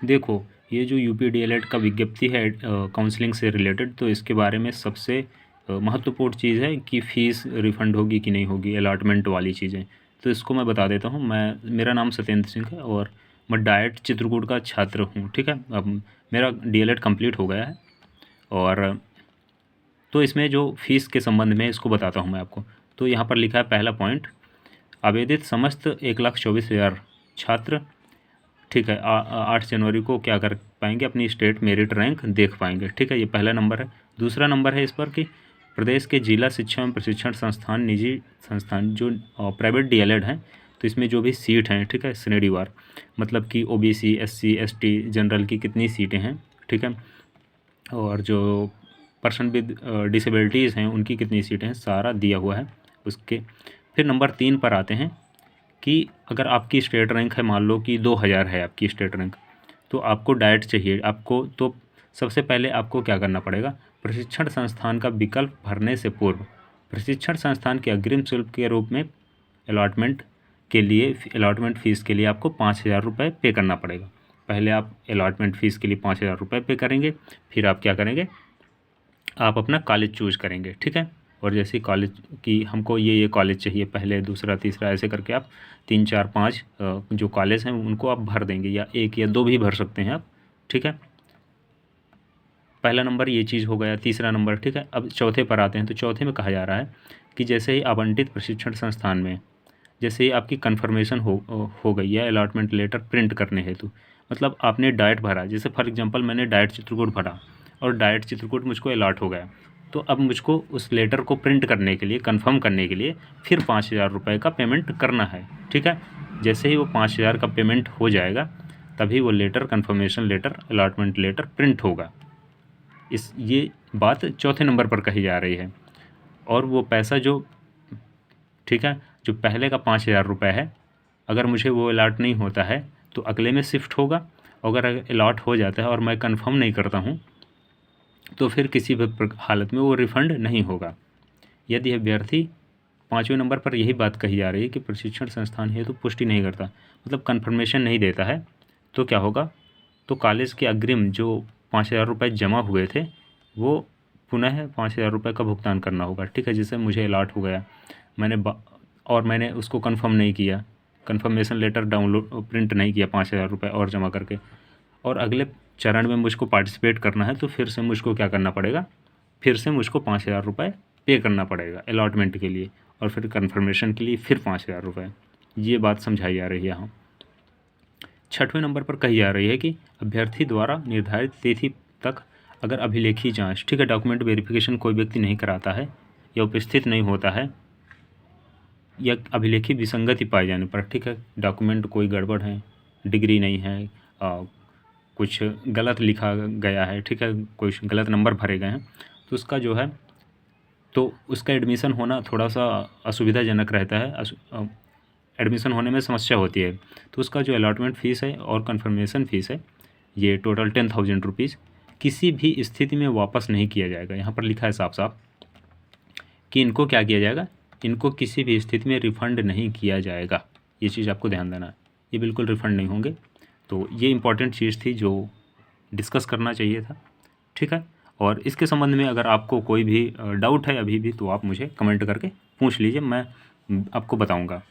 देखो, ये जो यूपी डीएलएड का विज्ञप्ति है काउंसलिंग से रिलेटेड, तो इसके बारे में सबसे महत्वपूर्ण चीज़ है कि फ़ीस रिफ़ंड होगी कि नहीं होगी, अलॉटमेंट वाली चीज़ें। तो इसको मैं बता देता हूँ। मेरा नाम सत्येंद्र सिंह है और मैं डाइट चित्रकूट का छात्र हूँ, ठीक है। अब मेरा डीएलएड कंप्लीट हो गया है और तो इसमें जो फ़ीस के संबंध में इसको बताता हूँ मैं आपको। तो यहाँ पर लिखा है पहला पॉइंट, आवेदित समस्त 1,24,000 छात्र, ठीक है, 8 जनवरी को क्या कर पाएंगे, अपनी स्टेट मेरिट रैंक देख पाएंगे, ठीक है। ये पहला नंबर है। दूसरा नंबर है इस पर कि प्रदेश के जिला शिक्षा एवं प्रशिक्षण संस्थान, निजी संस्थान जो प्राइवेट डीएलएड हैं, तो इसमें जो भी सीट हैं, ठीक है, श्रेणीवार, मतलब कि ओबीसी, एससी, एसटी, जनरल की कितनी सीटें हैं, ठीक है, और जो पर्सन विद डिसेबिलिटीज़ हैं उनकी कितनी सीटें हैं, सारा दिया हुआ है उसके। फिर नंबर 3 पर आते हैं कि अगर आपकी स्टेट रैंक है, मान लो कि 2000 है आपकी स्टेट रैंक, तो आपको डाइट चाहिए आपको। तो सबसे पहले आपको क्या करना पड़ेगा, प्रशिक्षण संस्थान का विकल्प भरने से पूर्व प्रशिक्षण संस्थान के अग्रिम शुल्क के रूप में अलॉटमेंट अलॉटमेंट फ़ीस के लिए आपको 5,000 रुपये पे करना पड़ेगा। पहले आप अलॉटमेंट फ़ीस के लिए 5,000 रुपये पे करेंगे, फिर आप क्या करेंगे, आप अपना कॉलेज चूज़ करेंगे, ठीक है। और जैसे कॉलेज की हमको ये कॉलेज चाहिए, पहले दूसरा तीसरा ऐसे करके आप 3 4 5 जो कॉलेज हैं उनको आप भर देंगे, या 1 या 2 भी भर सकते हैं आप, ठीक है। पहला नंबर ये चीज़ हो गया। तीसरा नंबर, ठीक है। अब चौथे पर आते हैं। तो चौथे में कहा जा रहा है कि जैसे ही आवंटित प्रशिक्षण संस्थान में जैसे ही आपकी कन्फर्मेशन हो गई है अलॉटमेंट लेटर प्रिंट करने हेतु, मतलब आपने डाइट भरा, जैसे फॉर एग्जांपल मैंने डाइट चित्रकूट भरा और डाइट चित्रकूट मुझको अलॉट हो गया, तो अब मुझको उस लेटर को प्रिंट करने के लिए, कंफर्म करने के लिए फिर 5,000 रुपये का पेमेंट करना है, ठीक है। जैसे ही वो 5,000 का पेमेंट हो जाएगा तभी वो letter, confirmation letter, allotment letter print होगा। ये बात चौथे नंबर पर कही जा रही है। और वो पैसा जो, ठीक है, जो पहले का 5,000 रुपये है, अगर मुझे वो अलॉट नहीं होता है तो अगले में शिफ्ट होगा। अगर अलॉट हो जाता है और मैं कंफर्म नहीं करता हूँ तो फिर किसी भी हालत में वो रिफ़ंड नहीं होगा। यदि अभ्यर्थी, 5वें नंबर पर यही बात कही जा रही है कि प्रशिक्षण संस्थान हेतु पुष्टि नहीं करता, मतलब कन्फर्मेशन नहीं देता है, तो क्या होगा, तो कॉलेज के अग्रिम जो 5,000 रुपये जमा हुए थे वो पुनः 5,000 रुपये का भुगतान करना होगा, ठीक है। जैसे मुझे अलॉट हो गया, मैंने उसको कंफर्म नहीं किया, कंफर्मेशन लेटर डाउनलोड प्रिंट नहीं किया 5,000 रुपये और जमा करके, और अगले चरण में मुझको पार्टिसिपेट करना है, तो फिर से मुझको क्या करना पड़ेगा, फिर से मुझको 5,000 रुपये पे करना पड़ेगा अलॉटमेंट के लिए, और फिर कन्फर्मेशन के लिए फिर 5,000 रुपये। ये बात समझाई जा रही है यहाँ। 6वें नंबर पर कही जा रही है कि अभ्यर्थी द्वारा निर्धारित तिथि तक अगर अभिलेखी जांच, ठीक है, डॉक्यूमेंट वेरिफिकेशन कोई व्यक्ति नहीं कराता है या उपस्थित नहीं होता है, या अभिलेखी विसंगति पाए जाने पर, ठीक है, डॉक्यूमेंट कोई गड़बड़ है, डिग्री नहीं है, कुछ गलत लिखा गया है, ठीक है, कुछ गलत नंबर भरे गए हैं, तो उसका जो है, तो उसका एडमिशन होना थोड़ा सा असुविधाजनक रहता है, एडमिशन होने में समस्या होती है। तो उसका जो अलॉटमेंट फ़ीस है और कन्फर्मेशन फ़ीस है, ये टोटल 10,000 रुपीज़ किसी भी स्थिति में वापस नहीं किया जाएगा। यहाँ पर लिखा है साफ साफ कि इनको क्या किया जाएगा, इनको किसी भी स्थिति में रिफ़ंड नहीं किया जाएगा। ये चीज़ आपको ध्यान देना है, ये बिल्कुल रिफ़ंड नहीं होंगे। तो ये इंपॉर्टेंट चीज़ थी जो डिस्कस करना चाहिए था, ठीक है। और इसके संबंध में अगर आपको कोई भी डाउट है अभी भी, तो आप मुझे कमेंट करके पूछ लीजिए, मैं आपको बताऊँगा।